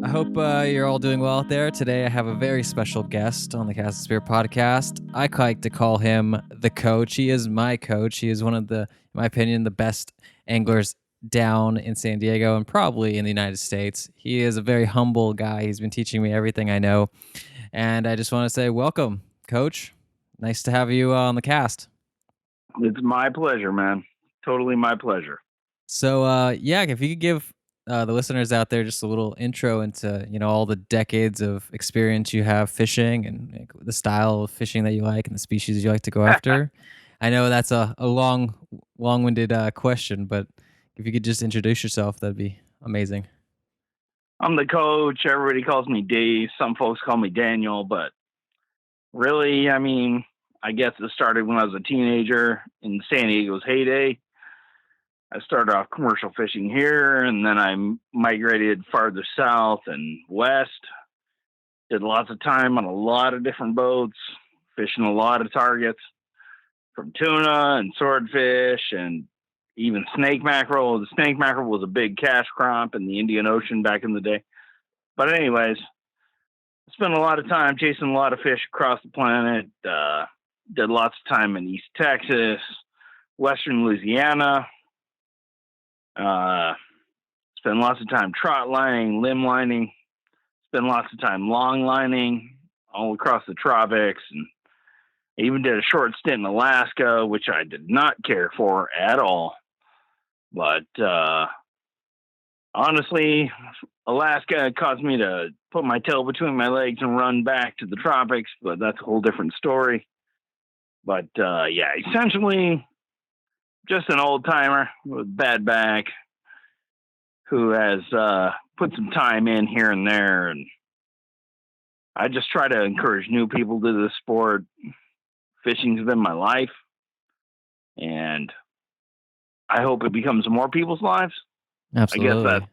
I hope you're all doing well out there. Today, I have a very special guest on the Cast and Spear podcast. I like to call him the coach. He is my coach. He is one of the, in my opinion, the best anglers down in San Diego and probably in the United States. He is a very humble guy. He's been teaching me everything I know. And I just want to say, welcome, coach. Nice to have you on the cast. It's my pleasure, man. Totally my pleasure. So, yeah, if you could give the listeners out there just a little intro into all the decades of experience you have fishing and like, the style of fishing that you like and the species you like to go after. I know that's a long-winded question, but if you could just introduce yourself, that'd be amazing. I'm the coach. Everybody calls me Dave. Some folks call me Daniel, but really, I guess it started when I was a teenager in San Diego's heyday. I started off commercial fishing here, and then I migrated farther south and west. Did lots of time on a lot of different boats, fishing a lot of targets, from tuna and swordfish and even snake mackerel. The snake mackerel was a big cash crop in the Indian Ocean back in the day. But anyways, spent a lot of time chasing a lot of fish across the planet. Did lots of time in East Texas, Western Louisiana. Spent lots of time trot lining, limb lining. Spent lots of time long lining all across the tropics, and even did a short stint in Alaska, which I did not care for at all. But honestly, Alaska caused me to put my tail between my legs and run back to the tropics, but that's a whole different story. But yeah, essentially just an old timer with bad back who has put some time in here and there. And I just try to encourage new people to the sport. Fishing's been my life, and I hope it becomes more people's lives. Absolutely.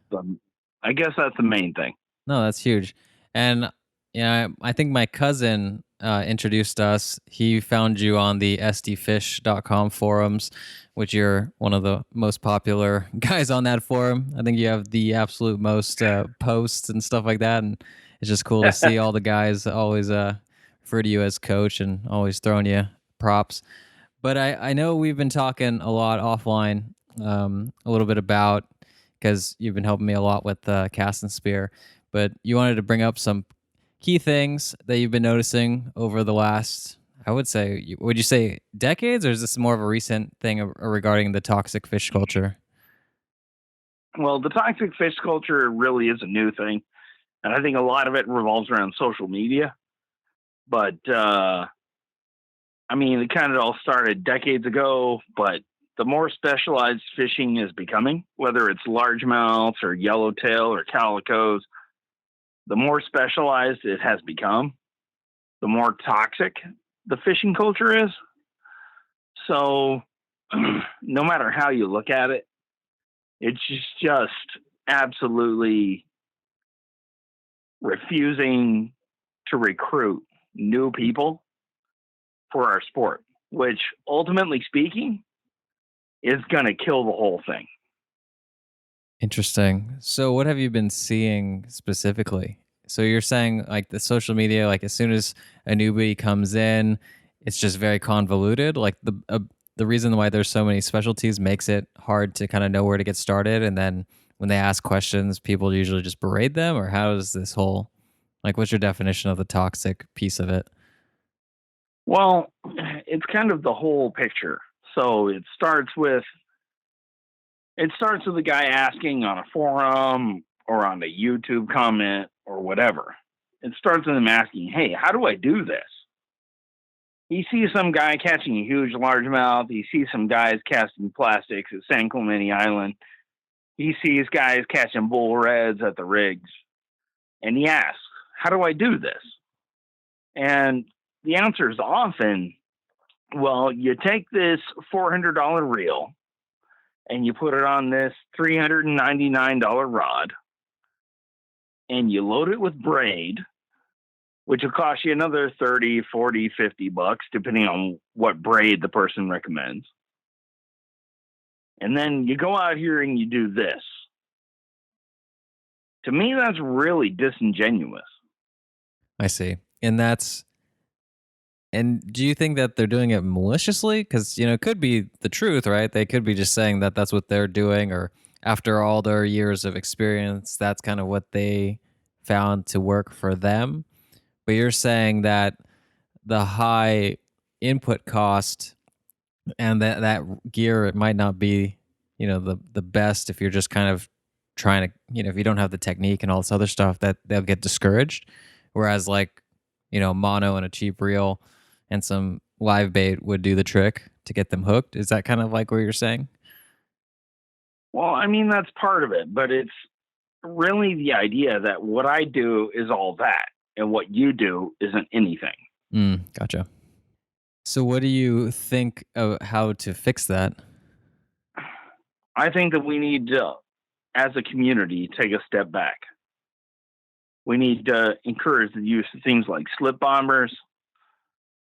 I guess that's the main thing. No, that's huge. And yeah, I think my cousin introduced us. He found you on the sdfish.com forums, which you're one of the most popular guys on that forum. I think you have the absolute most posts and stuff like that. And it's just cool to see all the guys always refer to you as coach and always throwing you props. But I know we've been talking a lot offline, a little bit about, because you've been helping me a lot with Cast and Spear, but you wanted to bring up some key things that you've been noticing over the last, I would say, would you say decades, or is this more of a recent thing regarding the toxic fish culture? Well, the toxic fish culture really is a new thing, and I think a lot of it revolves around social media. But it kind of all started decades ago, but the more specialized fishing is becoming, whether it's largemouths or yellowtail or calicos, the more specialized it has become, the more toxic the fishing culture is. So no matter how you look at it, it's just absolutely refusing to recruit new people for our sport, which ultimately speaking is going to kill the whole thing. Interesting. So what have you been seeing specifically? So you're saying like the social media, like as soon as a newbie comes in, it's just very convoluted. Like the reason why there's so many specialties makes it hard to kind of know where to get started. And then when they ask questions, people usually just berate them. Or how does this whole, like, what's your definition of the toxic piece of it? Well, it's kind of the whole picture. So it starts with a guy asking on a forum or on a YouTube comment or whatever. It starts with him asking, hey, how do I do this? He sees some guy catching a huge largemouth. He sees some guys casting plastics at San Clemente Island. He sees guys catching bull reds at the rigs. And he asks, how do I do this? And the answer is often, well, you take this $400 reel and you put it on this $399 rod and you load it with braid, which will cost you another 30, 40, 50 bucks, depending on what braid the person recommends. And then you go out here and you do this. To me, that's really disingenuous. I see. And do you think that they're doing it maliciously? Because it could be the truth, right? They could be just saying that that's what they're doing, or after all their years of experience, that's kind of what they found to work for them. But you're saying that the high input cost and that gear, it might not be the best if you're just kind of trying to, if you don't have the technique and all this other stuff, that they'll get discouraged. Whereas like mono and a cheap reel and some live bait would do the trick to get them hooked. Is that kind of like what you're saying? Well, I mean, that's part of it, but it's really the idea that what I do is all that, and what you do isn't anything. Gotcha. So what do you think of how to fix that? I think that we need to, as a community, take a step back. We need to encourage the use of things like slip bombers,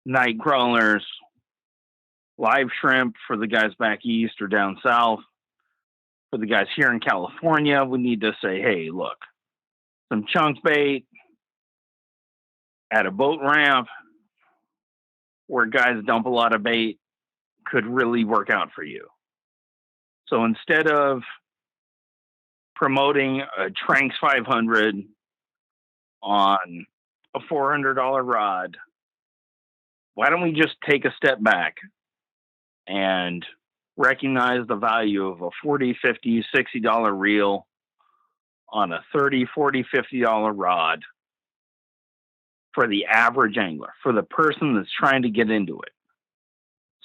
night crawlers, live shrimp for the guys back east or down south. For the guys here in California, we need to say, hey, look, some chunk bait at a boat ramp where guys dump a lot of bait could really work out for you. So instead of promoting a Tranks 500 on a $400 rod, why don't we just take a step back and recognize the value of a $40, $50, $60 reel on a $30, $40, $50 rod for the average angler, for the person that's trying to get into it,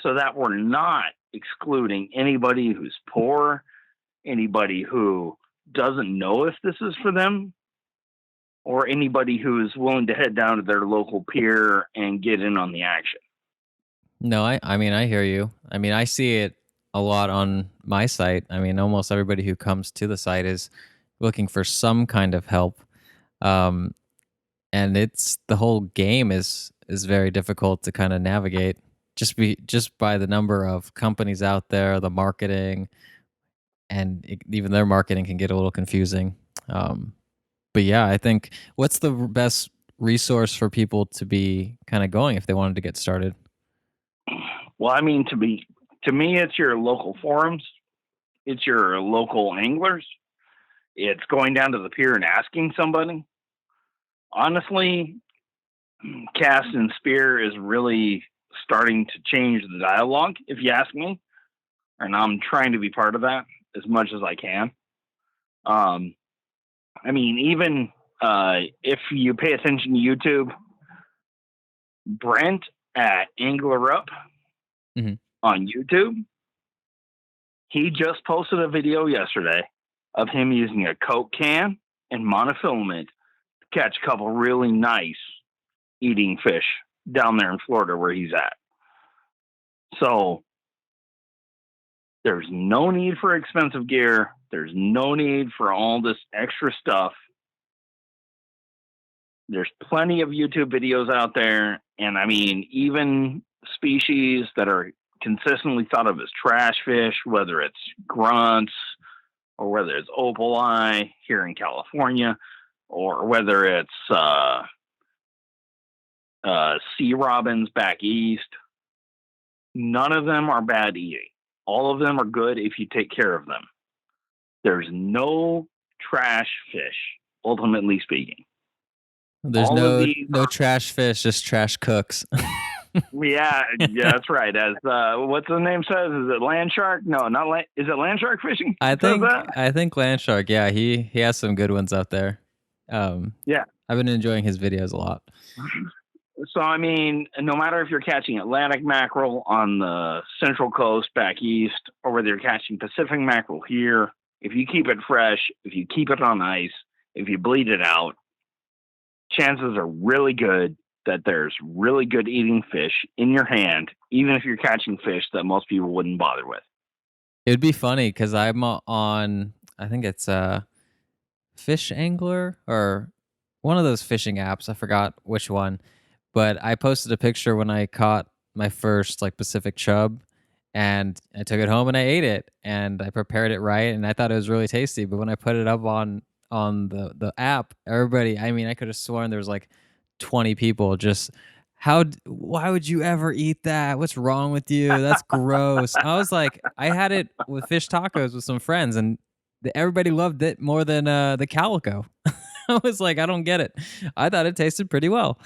so that we're not excluding anybody who's poor, anybody who doesn't know if this is for them, or anybody who's willing to head down to their local pier and get in on the action. No, I mean, I hear you. I mean, I see it a lot on my site. I mean, almost everybody who comes to the site is looking for some kind of help. Um, and it's the whole game is very difficult to kind of navigate. Just by the number of companies out there, the marketing, and even their marketing can get a little confusing. Um, but yeah, I think what's the best resource for people to be kind of going if they wanted to get started? Well, I mean, to me, it's your local forums, it's your local anglers, it's going down to the pier and asking somebody. Honestly, Cast and Spear is really starting to change the dialogue, if you ask me, and I'm trying to be part of that as much as I can. I mean, even if you pay attention to YouTube, Brent at Angler Up Hmm. on YouTube, he just posted a video yesterday of him using a Coke can and monofilament to catch a couple really nice eating fish down there in Florida where he's at. So there's no need for expensive gear. There's no need for all this extra stuff. There's plenty of YouTube videos out there. And I mean, even species that are consistently thought of as trash fish, whether it's grunts or whether it's opali here in California, or whether it's sea robins back east, none of them are bad eating. All of them are good if you take care of them. There's no trash fish, ultimately speaking. There's All of no these no trash fish, just trash cooks. yeah, that's right. As what's the name says? Is it land shark? No, not land. Is it land shark fishing? I It says think that. I think Land Shark, yeah, he has some good ones out there. Um, Yeah. I've been enjoying his videos a lot. So I mean, no matter if you're catching Atlantic mackerel on the Central Coast back east, or whether you're catching Pacific mackerel here, if you keep it fresh, if you keep it on ice, if you bleed it out, chances are really good that there's really good eating fish in your hand, even if you're catching fish that most people wouldn't bother with. It'd be funny because I'm on, I think it's Fish Angler or one of those fishing apps. I forgot which one, but I posted a picture when I caught my first like Pacific chub, and I took it home and I ate it and I prepared it right and I thought it was really tasty. But when I put it up on on the app, everybody, I mean, I could have sworn there was like 20 people just, why would you ever eat that? What's wrong with you? That's gross. I was like, I had it with fish tacos with some friends, and everybody loved it more than the calico. I was like, I don't get it. I thought it tasted pretty well.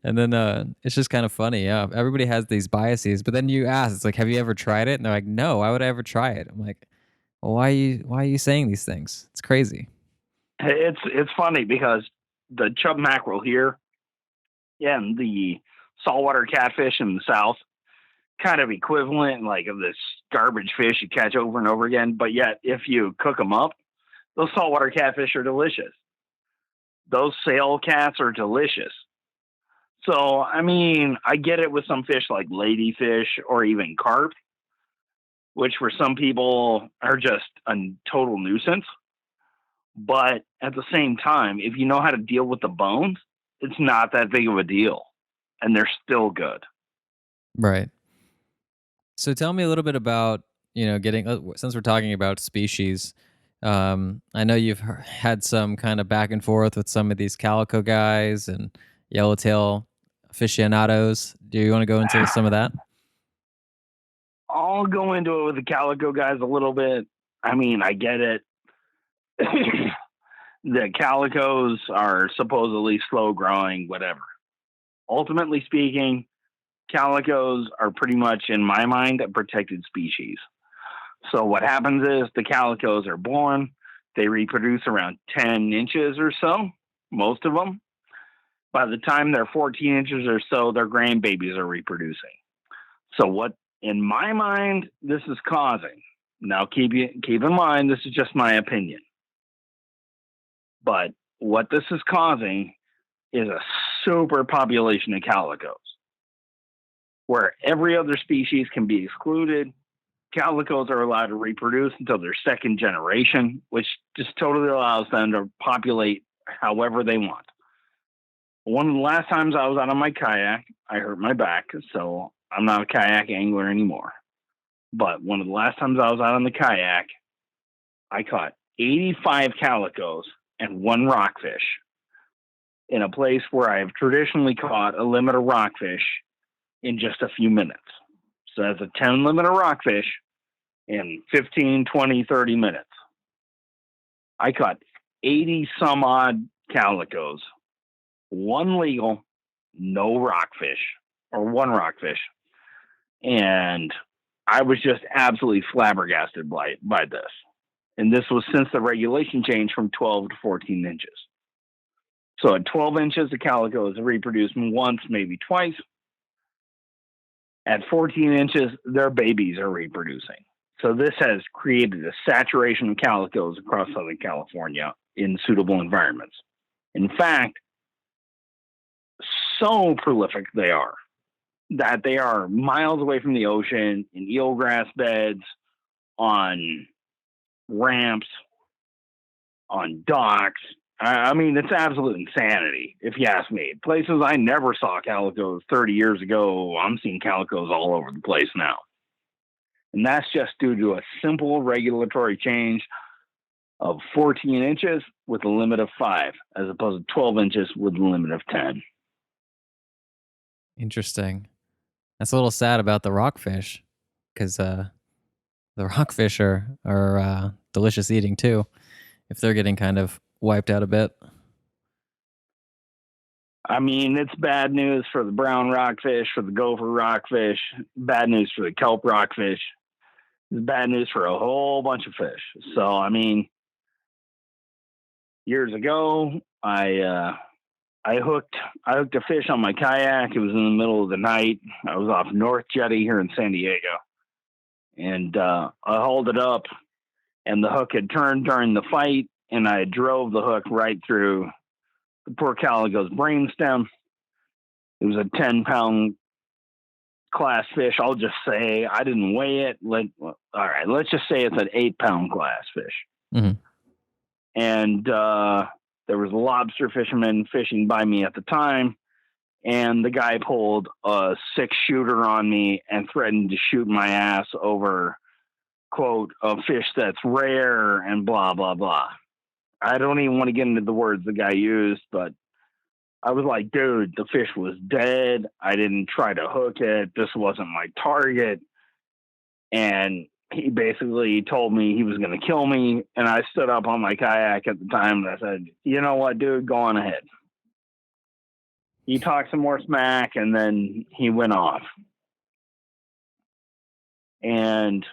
And then it's just kind of funny. Yeah. Everybody has these biases, but then you ask, it's like, have you ever tried it? And they're like, no, why would I ever try it? I'm like, well, why are you saying these things? It's crazy. It's funny because the chub mackerel here, yeah, and the saltwater catfish in the south, kind of equivalent, like of this garbage fish you catch over and over again. But yet, if you cook them up, those saltwater catfish are delicious. Those sail cats are delicious. So, I mean, I get it with some fish like ladyfish or even carp, which for some people are just a total nuisance. But at the same time, if you know how to deal with the bones, it's not that big of a deal. And they're still good. Right. So tell me a little bit about, getting, since we're talking about species, I know you've had some kind of back and forth with some of these calico guys and yellowtail aficionados. Do you want to go into some of that? I'll go into it with the calico guys a little bit. I mean, I get it. The calicos are supposedly slow growing, whatever. Ultimately speaking, calicos are pretty much, in my mind, a protected species. So what happens is the calicos are born, they reproduce around 10 inches or so, most of them. By the time they're 14 inches or so, their grandbabies are reproducing. So what, in my mind, this is causing, now keep in mind, this is just my opinion, but what this is causing is a super population of calicos, where every other species can be excluded. Calicos are allowed to reproduce until their second generation, which just totally allows them to populate however they want. One of the last times I was out on my kayak, I hurt my back, so I'm not a kayak angler anymore. But one of the last times I was out on the kayak, I caught 85 calicos and one rockfish in a place where I have traditionally caught a limit of rockfish in just a few minutes. So that's a 10 limit of rockfish in 15, 20, 30 minutes. I caught 80 some odd calicos, one legal, no rockfish, or one rockfish. And I was just absolutely flabbergasted by this. And this was since the regulation changed from 12 to 14 inches. So at 12 inches, the calicos reproduce once, maybe twice. At 14 inches, their babies are reproducing. So this has created a saturation of calicos across Southern California in suitable environments. In fact, so prolific they are that they are miles away from the ocean, in eelgrass beds, on ramps, on docks. I mean, it's absolute insanity, if you ask me. Places I never saw calicos 30 years ago, I'm seeing calicos all over the place now. And that's just due to a simple regulatory change of 14 inches with a limit of 5, as opposed to 12 inches with a limit of 10. Interesting. That's a little sad about the rockfish, because the rockfish are delicious eating too, if they're getting kind of wiped out a bit. I mean, it's bad news for the brown rockfish, for the gopher rockfish, bad news for the kelp rockfish. It's bad news for a whole bunch of fish. So, I mean, years ago, I hooked a fish on my kayak. It was in the middle of the night. I was off North Jetty here in San Diego, and I hauled it up, and the hook had turned during the fight, and I drove the hook right through the poor calico's brainstem. It was a 10-pound class fish. I'll just say I didn't weigh it. All right, let's just say it's an 8-pound class fish. Mm-hmm. And there was a lobster fisherman fishing by me at the time, and the guy pulled a 6-shooter on me and threatened to shoot my ass over, quote, a fish that's rare and blah, blah, blah. I don't even want to get into the words the guy used, but I was like, dude, the fish was dead. I didn't try to hook it. This wasn't my target. And he basically told me he was going to kill me. And I stood up on my kayak at the time and I said, you know what, dude, go on ahead. He talked some more smack and then he went off. And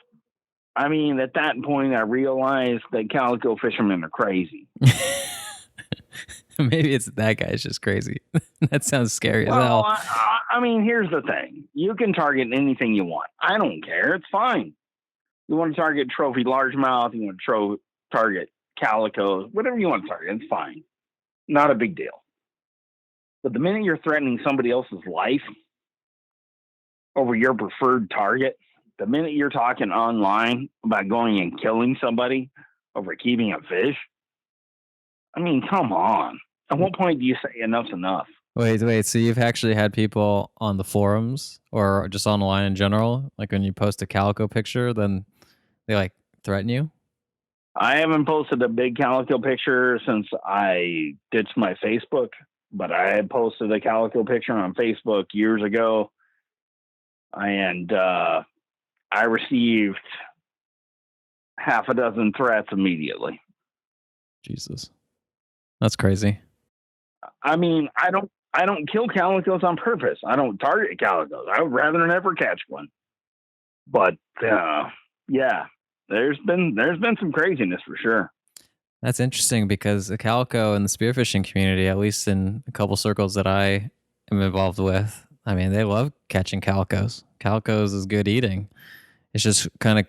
I mean, at that point, I realized that calico fishermen are crazy. Maybe it's that guy's just crazy. That sounds scary as Well, hell. I mean, here's the thing. You can target anything you want. I don't care. It's fine. You want to target trophy largemouth, you want to target calicos, whatever you want to target, it's fine. Not a big deal. But the minute you're threatening somebody else's life over your preferred target, the minute you're talking online about going and killing somebody over keeping a fish, I mean, come on. At what point do you say enough's enough? Wait. So you've actually had people on the forums or just online in general, like when you post a calico picture, then they like threaten you? I haven't posted a big calico picture since I ditched my Facebook, but I had posted a calico picture on Facebook years ago. And I received half a dozen threats immediately. Jesus. That's crazy. I mean, I don't kill calicos on purpose. I don't target calicos. I would rather never catch one. But yeah, there's been some craziness for sure. That's interesting because the calico and the spearfishing community, at least in a couple circles that I am involved with, I mean, they love catching calicos. Calicos is good eating. It's just kind of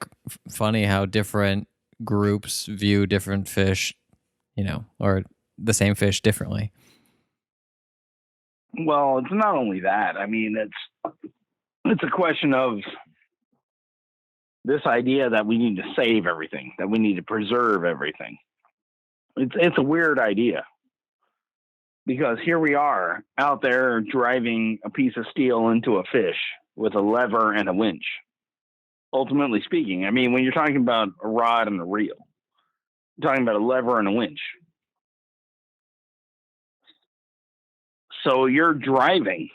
funny how different groups view different fish, or the same fish differently. Well, it's not only that. I mean, it's a question of this idea that we need to save everything, that we need to preserve everything. It's a weird idea because here we are out there driving a piece of steel into a fish with a lever and a winch. Ultimately speaking, I mean, when you're talking about a rod and a reel, you're talking about a lever and a winch. So you're driving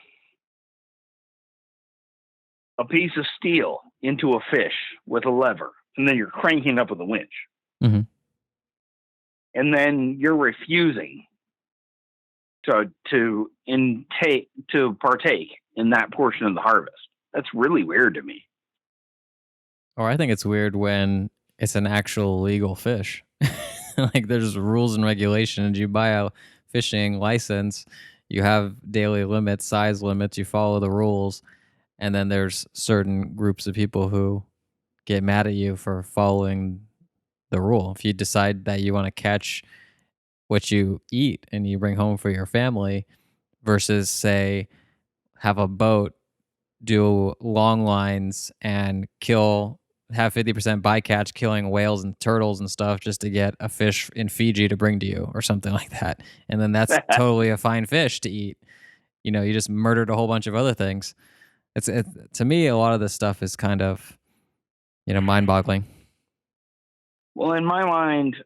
a piece of steel into a fish with a lever, and then you're cranking up with a winch. Mm-hmm. And then you're refusing to partake in that portion of the harvest. That's really weird to me. Or I think it's weird when it's an actual legal fish. Like there's rules and regulations. You buy a fishing license, you have daily limits, size limits, you follow the rules, and then there's certain groups of people who get mad at you for following the rule. If you decide that you want to catch what you eat and you bring home for your family versus say have a boat, do long lines and have 50% bycatch killing whales and turtles and stuff just to get a fish in Fiji to bring to you or something like that. And then that's totally a fine fish to eat. You just murdered a whole bunch of other things. To me, a lot of this stuff is kind of, mind-boggling. Well, in my mind,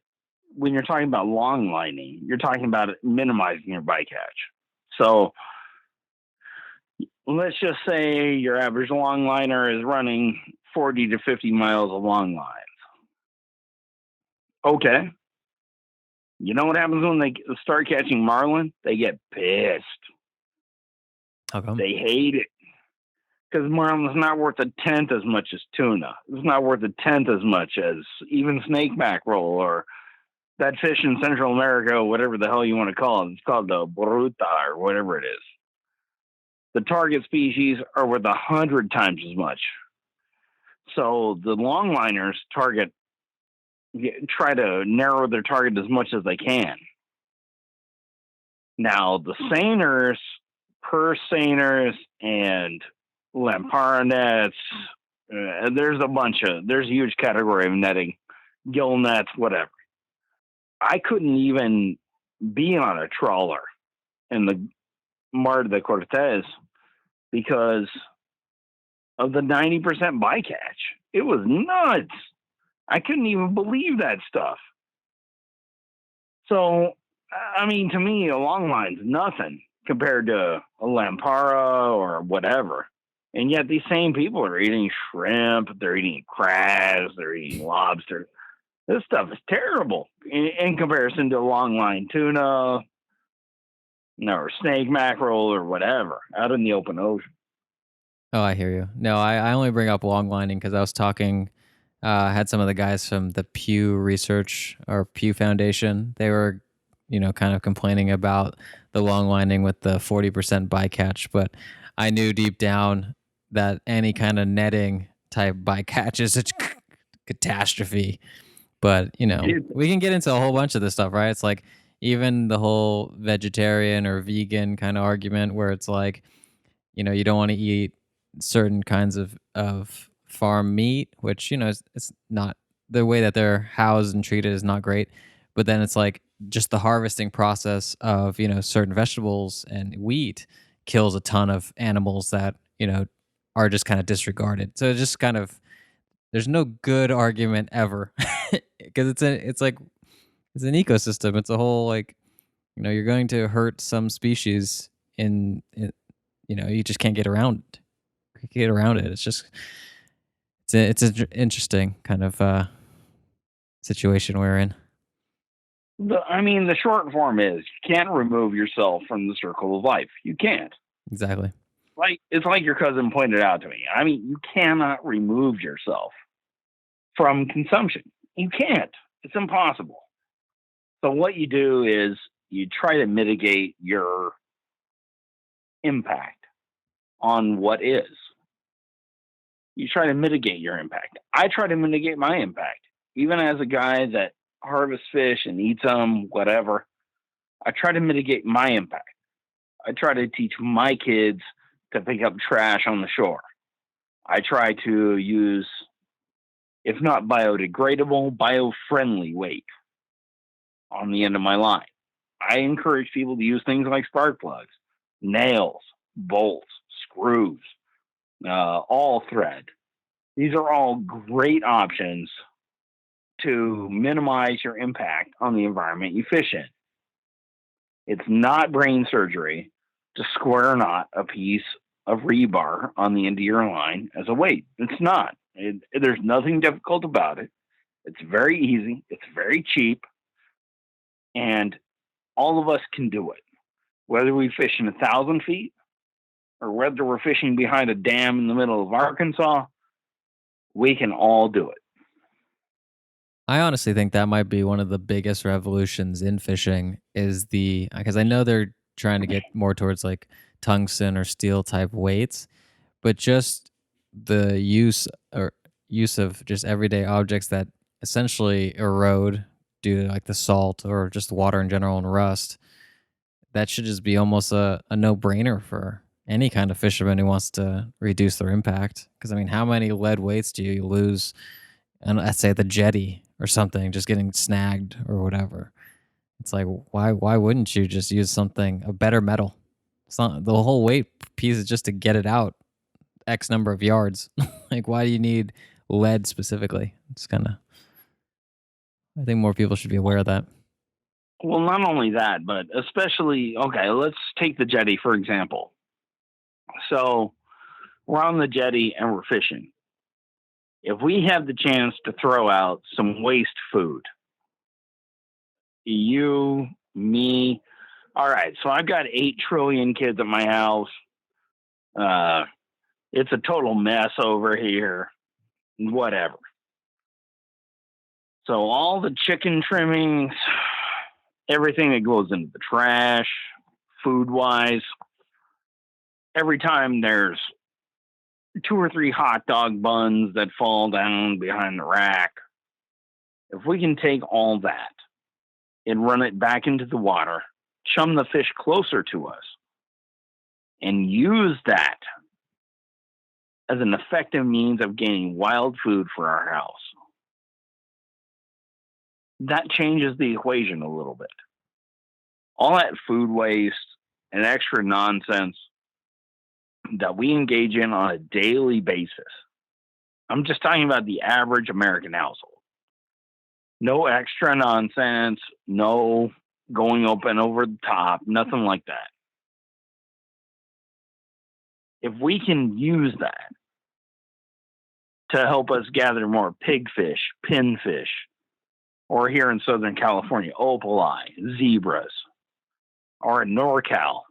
when you're talking about long lining, you're talking about minimizing your bycatch. So let's just say your average long liner is running 40 to 50 miles of long lines. Okay. You know what happens when they start catching marlin? They get pissed. How come? They hate it. Because marlin's not worth a tenth as much as tuna. It's not worth a tenth as much as even snake mackerel or that fish in Central America, whatever the hell you want to call it. It's called the bruta or whatever it is. The target species are worth 100 times as much. So the longliners try to narrow their target as much as they can. Now the seiners, purse seiners, and lampara nets, there's a huge category of netting, gill nets, whatever. I couldn't even be on a trawler in the Mar de Cortez because of the 90% bycatch. It was nuts. I couldn't even believe that stuff. So, I mean, to me, a long line's nothing compared to a Lampara or whatever. And yet these same people are eating shrimp, they're eating crabs, they're eating lobster. This stuff is terrible in comparison to long line tuna, or snake mackerel or whatever out in the open ocean. Oh, I hear you. No, I only bring up long lining because I was talking. I had some of the guys from the Pew Research or Pew Foundation. They were, kind of complaining about the long lining with the 40% bycatch, but I knew deep down that any kind of netting type bycatch is a catastrophe. But It, we can get into a whole bunch of this stuff, right? It's like even the whole vegetarian or vegan kind of argument where it's like, you don't want to eat certain kinds of farm meat, which it's not the way that they're housed and treated is not great. But then it's like just the harvesting process of certain vegetables and wheat kills a ton of animals that are just kind of disregarded. So it's just kind of there's no good argument ever because it's an ecosystem. It's a whole like you're going to hurt some species in you just can't get around it. It's just it's an interesting kind of situation we're in. I mean, the short form is you can't remove yourself from the circle of life. You can't. Exactly. Like it's like your cousin pointed out to me. I mean, you cannot remove yourself from consumption. You can't. It's impossible. So what you do is you try to mitigate your impact on what is. You try to mitigate your impact. I try to mitigate my impact. Even as a guy that harvests fish and eats them, whatever, I try to mitigate my impact. I try to teach my kids to pick up trash on the shore. I try to use, if not biodegradable, bio-friendly weight on the end of my line. I encourage people to use things like spark plugs, nails, bolts, screws, all thread. These are all great options to minimize your impact on the environment you fish in. It's not brain surgery to square knot a piece of rebar on the end of your line as a weight. It's not. There's nothing difficult about it. It's very easy. It's very cheap. And all of us can do it. Whether we fish in 1,000 feet or whether we're fishing behind a dam in the middle of Arkansas, we can all do it. I honestly think that might be one of the biggest revolutions in fishing is the because I know they're trying to get more towards like tungsten or steel type weights, but just the use of just everyday objects that essentially erode due to like the salt or just water in general and rust. That should just be almost a no-brainer for any kind of fisherman who wants to reduce their impact. Because I mean, how many lead weights do you lose? And let's say the jetty or something, just getting snagged or whatever. It's like why wouldn't you just use something a better metal? It's not the whole weight piece is just to get it out X number of yards. Like why do you need lead specifically? It's kind of I think more people should be aware of that. Well, not only that, but especially, okay, let's take the jetty for example. So we're on the jetty and we're fishing. If we have the chance to throw out some waste food, you, me, all right, so I've got 8 trillion kids at my house. Uh, it's a total mess over here, whatever. So all the chicken trimmings, everything that goes into the trash, food wise, every time there's 2 or 3 hot dog buns that fall down behind the rack, if we can take all that and run it back into the water, chum the fish closer to us, and use that as an effective means of gaining wild food for our house, that changes the equation a little bit. All that food waste and extra nonsense that we engage in on a daily basis. I'm just talking about the average American household. No extra nonsense, no going open over the top, nothing like that. If we can use that to help us gather more pigfish, pinfish, or here in Southern California, opali, zebras, or in NorCal,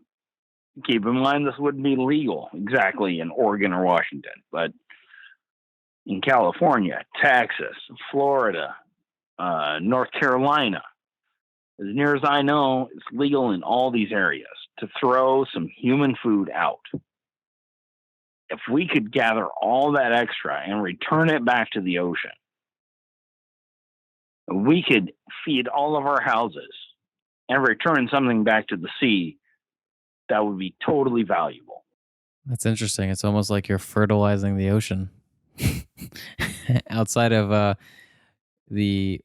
keep in mind this wouldn't be legal exactly in Oregon or Washington, but in California, Texas, Florida, North Carolina, as near as I know, it's legal in all these areas to throw some human food out. If we could gather all that extra and return it back to the ocean, we could feed all of our houses and return something back to the sea that would be totally valuable. That's interesting. It's almost like you're fertilizing the ocean. Outside of the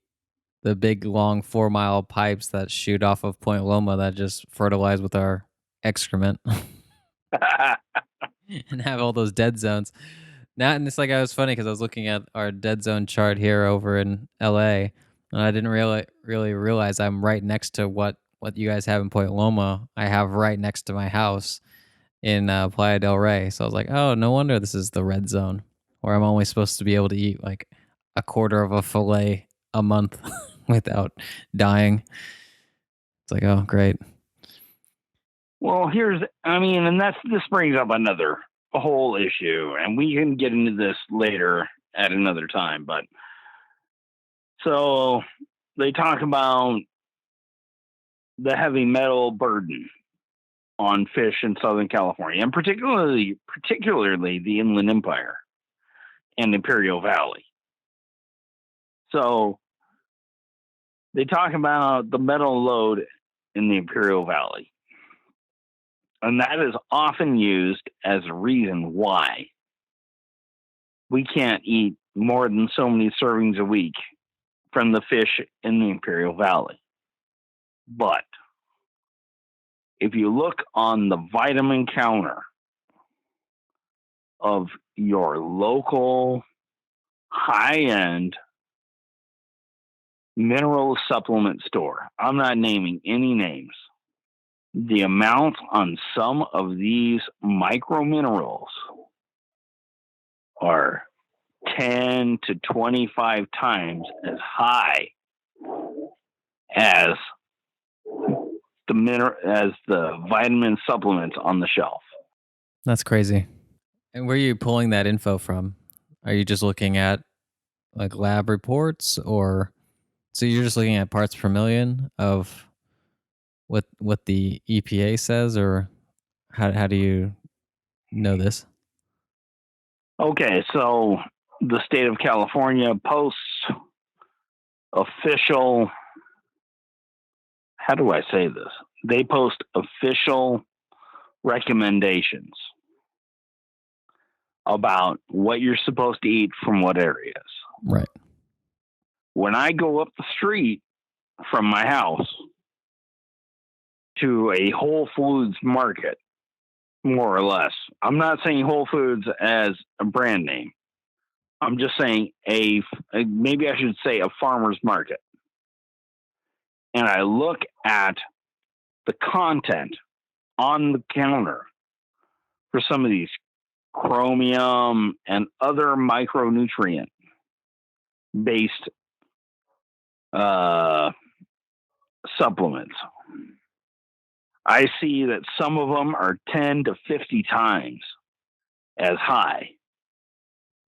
the big long 4 mile pipes that shoot off of Point Loma that just fertilize with our excrement and have all those dead zones. Now, and it's like I was funny because I was looking at our dead zone chart here over in LA, and I didn't really realize I'm right next to what you guys have in Point Loma. I have right next to my house in Playa del Rey. So I was like, oh, no wonder this is the red zone, where I'm only supposed to be able to eat like a quarter of a fillet a month without dying. It's like, oh, great. Well, and this brings up another whole issue, and we can get into this later at another time. But so they talk about the heavy metal burden on fish in Southern California, and particularly the Inland Empire and Imperial Valley. So they talk about the metal load in the Imperial Valley. And that is often used as a reason why we can't eat more than so many servings a week from the fish in the Imperial Valley. But if you look on the vitamin counter of your local high-end mineral supplement store, I'm not naming any names, the amount on some of these micro minerals are 10 to 25 times as high as the vitamin supplements on the shelf. That's crazy. And where are you pulling that info from? Are you just looking at like lab reports, or so you're just looking at parts per million of what the EPA says, or how do you know this? Okay, so the state of California posts official, how do I say this? They post official recommendations about what you're supposed to eat from what areas. Right. When I go up the street from my house to a Whole Foods market, more or less, I'm not saying Whole Foods as a brand name. I'm just saying maybe I should say a farmer's market. And I look at the content on the counter for some of these chromium and other micronutrient based supplements. I see that some of them are 10 to 50 times as high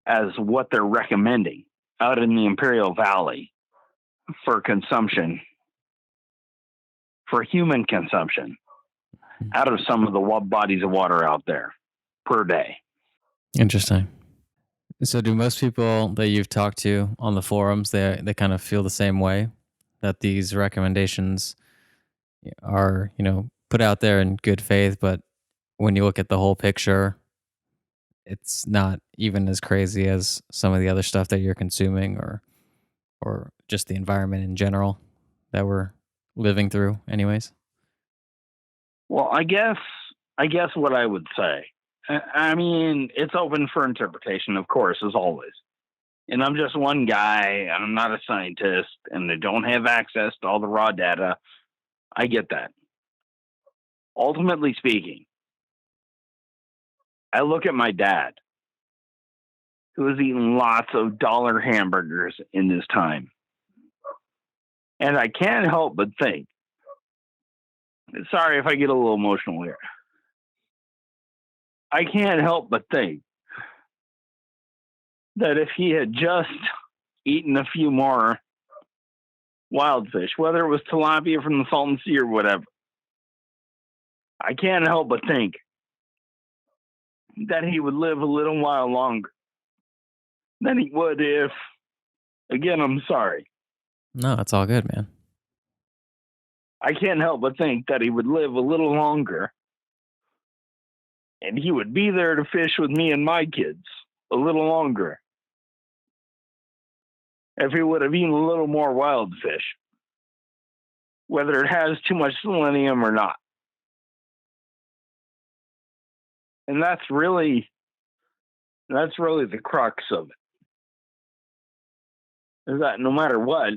as what they're recommending out in the Imperial Valley for consumption, for human consumption, out of some of the bodies of water out there per day. Interesting. So do most people that you've talked to on the forums, they kind of feel the same way, that these recommendations are, put out there in good faith, but when you look at the whole picture, it's not even as crazy as some of the other stuff that you're consuming, or just the environment in general that we're living through anyways? Well, I guess what I would say, I mean, it's open for interpretation, of course, as always. And I'm just one guy, and I'm not a scientist, and I don't have access to all the raw data. I get that. Ultimately speaking, I look at my dad, who has eaten lots of dollar hamburgers in his time. And I can't help but think, sorry if I get a little emotional here. I can't help but think that if he had just eaten a few more wild fish, whether it was tilapia from the Salton Sea or whatever, I can't help but think that he would live a little while longer than he would if, again, I'm sorry. No, it's all good, man. I can't help but think that he would live a little longer and he would be there to fish with me and my kids a little longer if he would have eaten a little more wild fish, whether it has too much selenium or not. And that's really the crux of it. Is that no matter what,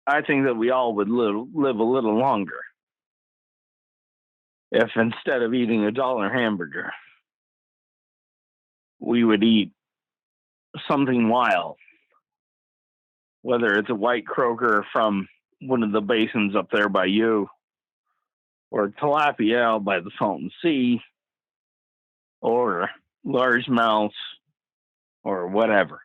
I think that we all would live a little longer if instead of eating a dollar hamburger, we would eat something wild, whether it's a white croaker from one of the basins up there by you, or tilapia out by the Salton Sea, or largemouths, or whatever.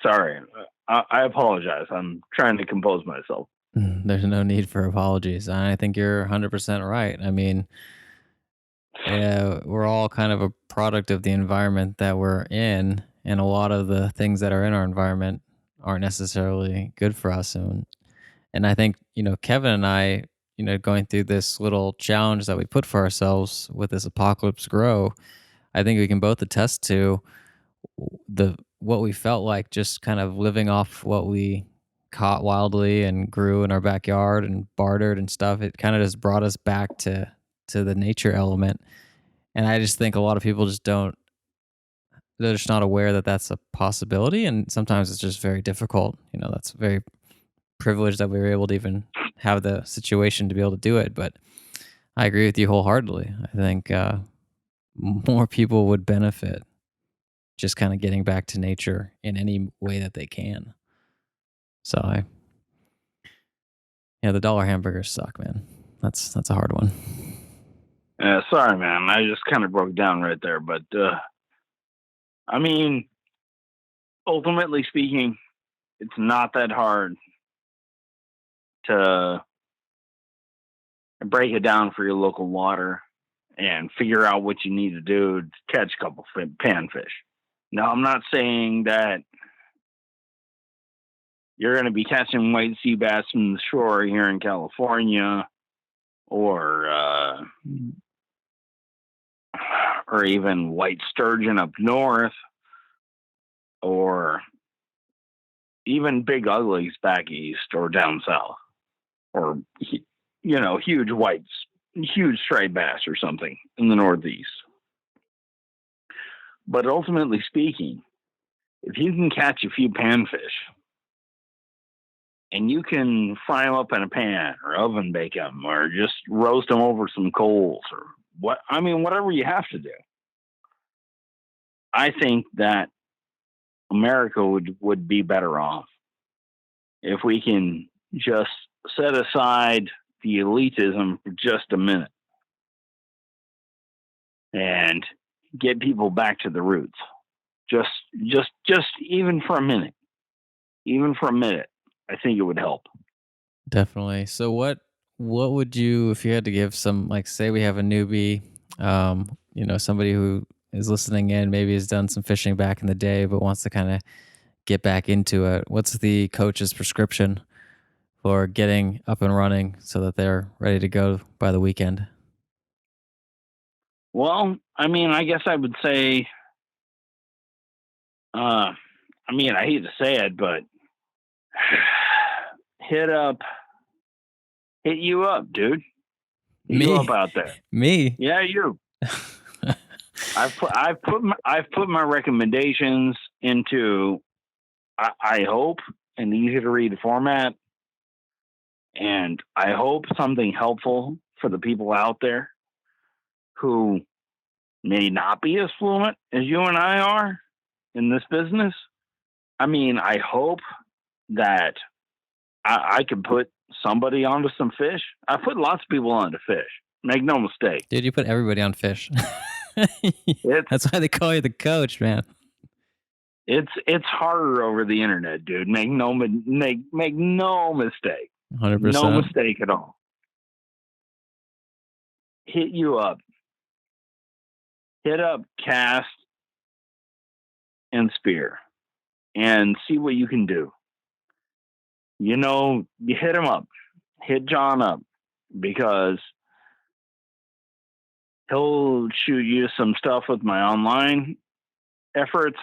Sorry, I apologize. I'm trying to compose myself. There's no need for apologies. I think you're 100% right. I mean, yeah, we're all kind of a product of the environment that we're in, and a lot of the things that are in our environment aren't necessarily good for us. And I think, Kevin and I, going through this little challenge that we put for ourselves with this Apocalypse Grow, I think we can both attest to the what we felt like just kind of living off what we caught wildly and grew in our backyard and bartered and stuff. It kind of just brought us back to the nature element. And I just think a lot of people just don't, they're just not aware that that's a possibility. And sometimes it's just very difficult. That's very privileged that we were able to even have the situation to be able to do it. But I agree with you wholeheartedly. I think more people would benefit just kind of getting back to nature in any way that they can. So yeah, the dollar hamburgers suck, man. That's a hard one. Sorry, man. I just kind of broke down right there. But, I mean, ultimately speaking, it's not that hard to break it down for your local water and figure out what you need to do to catch a couple panfish. Now, I'm not saying that you're going to be catching white sea bass from the shore here in California or even white sturgeon up north or even big uglies back east or down south or, huge whites, huge striped bass or something in the Northeast. But ultimately speaking, if you can catch a few panfish and you can fry them up in a pan or oven bake them or just roast them over some coals or whatever you have to do, I think that America would be better off if we can just set aside the elitism for just a minute and get people back to the roots. Just even for a minute. Even for a minute, I think it would help. Definitely. So what would you, if you had to give some, like, say we have a newbie, somebody who is listening in, maybe has done some fishing back in the day but wants to kind of get back into it. What's the coach's prescription for getting up and running so that they're ready to go by the weekend? Well, I guess I would say, I hate to say it, but hit you up, dude. Hit you up Me? out there. Me? Yeah, you. I've put my recommendations into, I hope, an easy to read format, and I hope something helpful for the people out there who may not be as fluent as you and I are in this business. I mean, I hope that I can put somebody onto some fish. I put lots of people onto fish. Make no mistake. Dude, you put everybody on fish. It's That's why they call you the coach, man. it's harder over the internet, dude. Make no mistake. 100%. No mistake at all. Hit you up. Hit up Cast and Spear and see what you can do. You know, you hit him up. Hit John up, because he'll shoot you some stuff with my online efforts.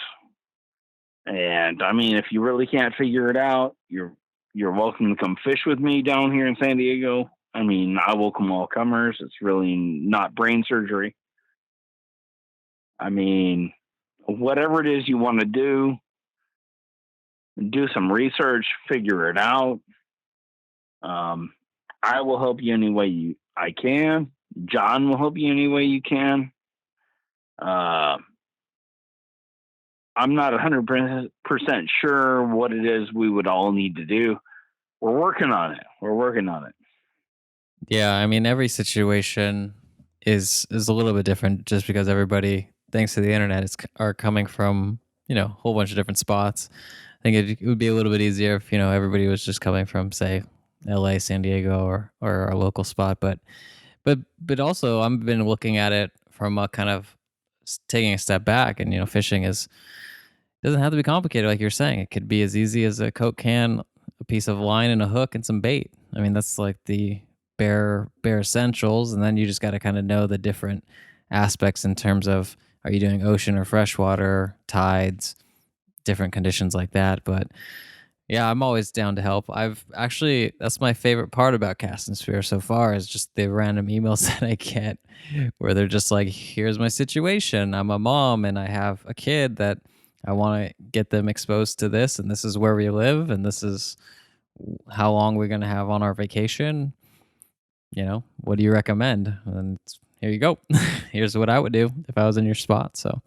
And I mean, if you really can't figure it out, you're welcome to come fish with me down here in San Diego. I mean, I welcome all comers. It's really not brain surgery. I mean, whatever it is you want to do some research, figure it out. I will help you any way I can. John will help you any way you can. I'm not 100% sure what it is we would all need to do. We're working on it. Yeah, I mean, every situation is a little bit different, just because everybody, thanks to the internet, are coming from, a whole bunch of different spots. I think it would be a little bit easier if, everybody was just coming from, say, LA, San Diego, or our local spot. But also, I've been looking at it from a kind of taking a step back, and fishing doesn't have to be complicated, like you're saying. It could be as easy as a Coke can, a piece of line and a hook and some bait. I mean, that's like the bare essentials, and then you just got to kind of know the different aspects in terms of, are you doing ocean or freshwater, tides, different conditions like that. But yeah, I'm always down to help. That's my favorite part about Cast and Sphere so far, is just the random emails that I get where they're just like, here's my situation. I'm a mom and I have a kid that I want to get them exposed to this, and this is where we live, and this is how long we're going to have on our vacation. What do you recommend? And here you go. Here's what I would do if I was in your spot. So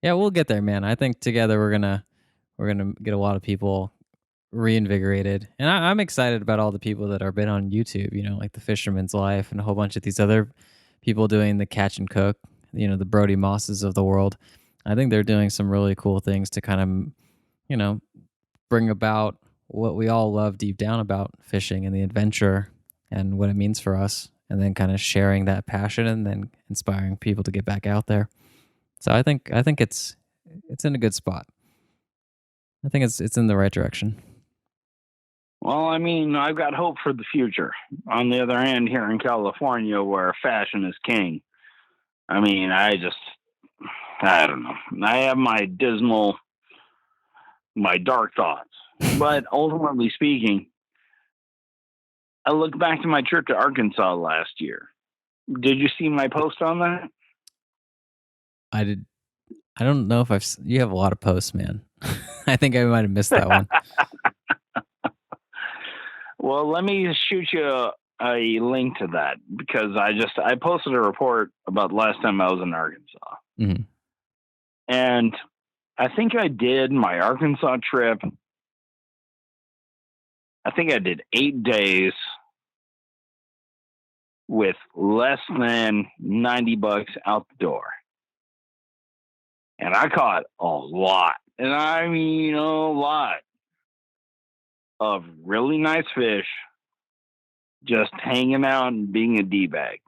yeah, we'll get there, man. I think together we're gonna get a lot of people reinvigorated, and I'm excited about all the people that are been on YouTube. Like the Fisherman's Life and a whole bunch of these other people doing the catch and cook. The Brody Mosses of the world. I think they're doing some really cool things to kind of, bring about what we all love deep down about fishing and the adventure and what it means for us, and then kind of sharing that passion and then inspiring people to get back out there. So I think it's in a good spot. I think it's in the right direction. Well, I mean, I've got hope for the future. On the other hand, here in California, where fashion is king, I mean, I don't know. I have my dark thoughts. But ultimately speaking, I look back to my trip to Arkansas last year. Did you see my post on that? I did. I don't know if you have a lot of posts, man. I think I might have missed that one. Well, let me shoot you a link to that, because I posted a report about the last time I was in Arkansas. Mm-hmm. And I think I did my Arkansas trip. I think I did 8 days with less than $90 out the door. And I caught a lot. And I mean a lot of really nice fish just hanging out and being a D-bag.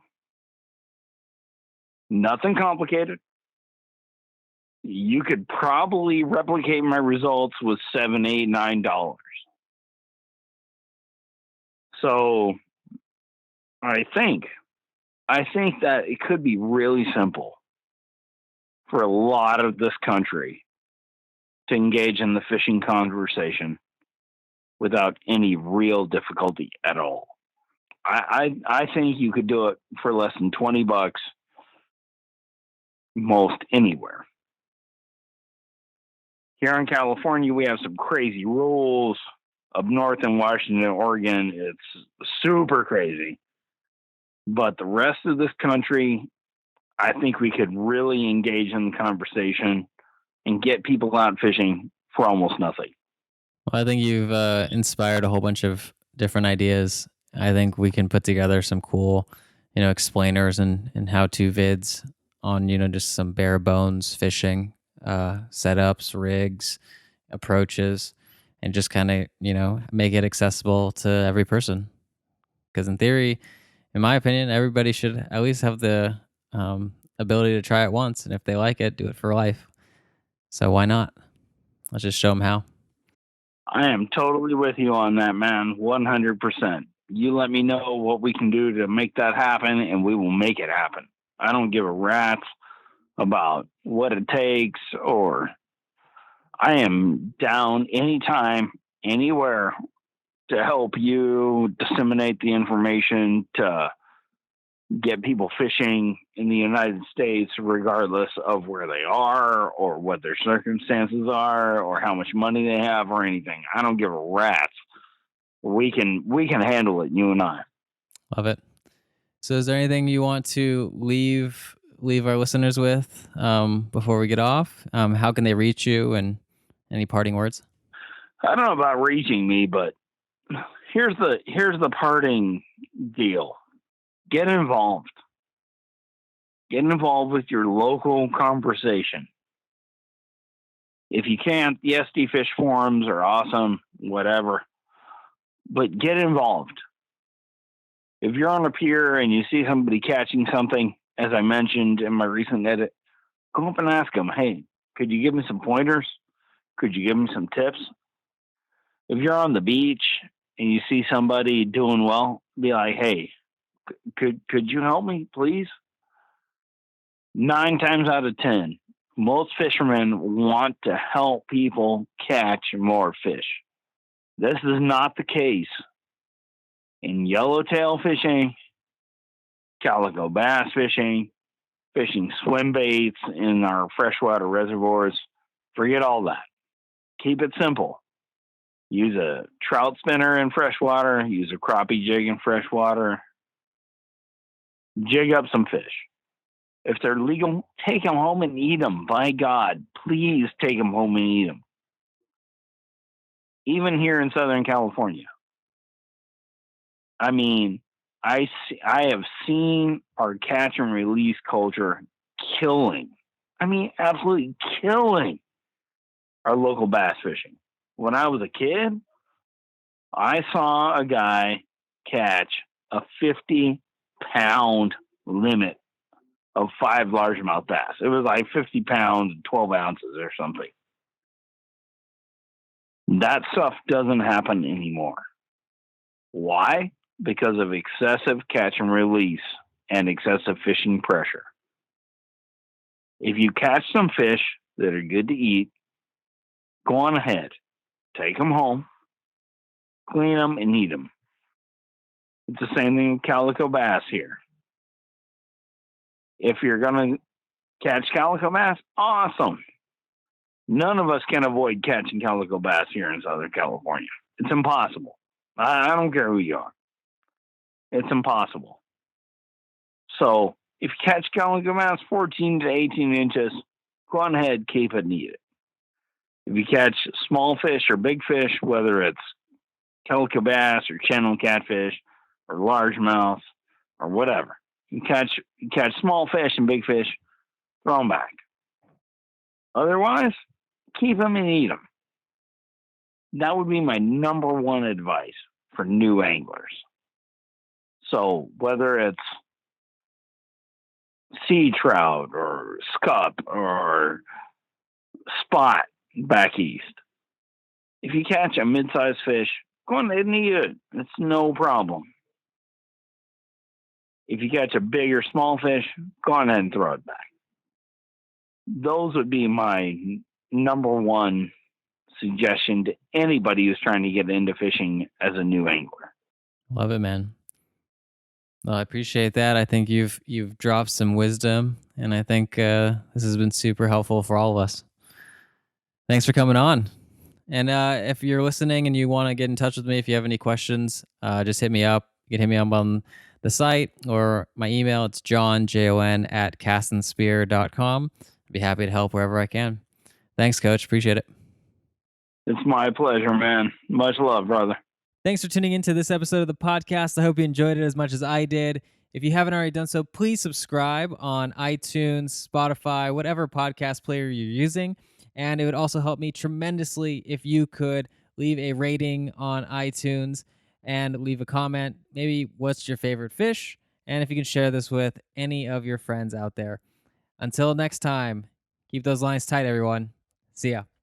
Nothing complicated. You could probably replicate my results with $7, $8, $9. So I think that it could be really simple for a lot of this country to engage in the fishing conversation without any real difficulty at all. I think you could do it for less than $20 most anywhere. Here in California, we have some crazy rules. Up north in Washington, Oregon, it's super crazy. But the rest of this country, I think we could really engage in the conversation and get people out fishing for almost nothing. Well, I think you've inspired a whole bunch of different ideas. I think we can put together some cool, explainers and how to vids on, just some bare bones fishing setups, rigs, approaches, and just kind of, make it accessible to every person. Because in theory, in my opinion, everybody should at least have the ability to try it once. And if they like it, do it for life. So why not? Let's just show them how. I am totally with you on that, man. 100%. You let me know what we can do to make that happen, and we will make it happen. I don't give a rat's about what it takes, or I am down anytime, anywhere to help you disseminate the information to get people fishing in the United States, regardless of where they are or what their circumstances are or how much money they have or anything. I don't give a rat's. We can handle it, you and I. Love it. So, is there anything you want to leave our listeners with before we get off? How can they reach you, and any parting words? I don't know about reaching me, but here's the parting deal. Get involved. Get involved with your local conversation. If you can't, the SD Fish forums are awesome, whatever. But get involved. If you're on a pier and you see somebody catching something, as I mentioned in my recent edit, go up and ask them, hey, could you give me some pointers? Could you give me some tips? If you're on the beach and you see somebody doing well, be like, hey, could you help me, please? 9 times out of 10, most fishermen want to help people catch more fish. This is not the case in yellowtail fishing, calico bass fishing, fishing swim baits in our freshwater reservoirs. Forget all that. Keep it simple. Use a trout spinner in freshwater, use a crappie jig in freshwater, jig up some fish. If they're legal, take them home and eat them. By God, please take them home and eat them. Even here in Southern California. I mean, I have seen our catch and release culture killing. I mean, absolutely killing our local bass fishing. When I was a kid, I saw a guy catch a 50-pound limit of 5 largemouth bass. It was like 50 pounds and 12 ounces or something. That stuff doesn't happen anymore. Why? Because of excessive catch and release and excessive fishing pressure. If you catch some fish that are good to eat, go on ahead. Take them home, clean them, and eat them. It's the same thing with calico bass here. If you're going to catch calico bass, awesome. None of us can avoid catching calico bass here in Southern California. It's impossible. I don't care who you are. It's impossible. So if you catch calico bass 14 to 18 inches, go on ahead, keep it and eat it. If you catch small fish or big fish, whether it's calico bass or channel catfish or largemouth or whatever, you catch small fish and big fish, throw them back. Otherwise, keep them and eat them. That would be my number one advice for new anglers. So whether it's sea trout or scup or spot back east, if you catch a mid-sized fish, go on ahead and eat it. It's no problem. If you catch a big or small fish, go on ahead and throw it back. Those would be my number one suggestion to anybody who's trying to get into fishing as a new angler. Love it, man. Well, I appreciate that. I think you've dropped some wisdom, and I think this has been super helpful for all of us. Thanks for coming on. And if you're listening and you want to get in touch with me, if you have any questions, just hit me up. You can hit me up on the site or my email. It's Jon at castandspear.com. I'd be happy to help wherever I can. Thanks, Coach. Appreciate it. It's my pleasure, man. Much love, brother. Thanks for tuning into this episode of the podcast. I hope you enjoyed it as much as I did. If you haven't already done so, please subscribe on iTunes, Spotify, whatever podcast player you're using. And it would also help me tremendously if you could leave a rating on iTunes and leave a comment. Maybe what's your favorite fish? And if you can share this with any of your friends out there. Until next time, keep those lines tight, everyone. See ya.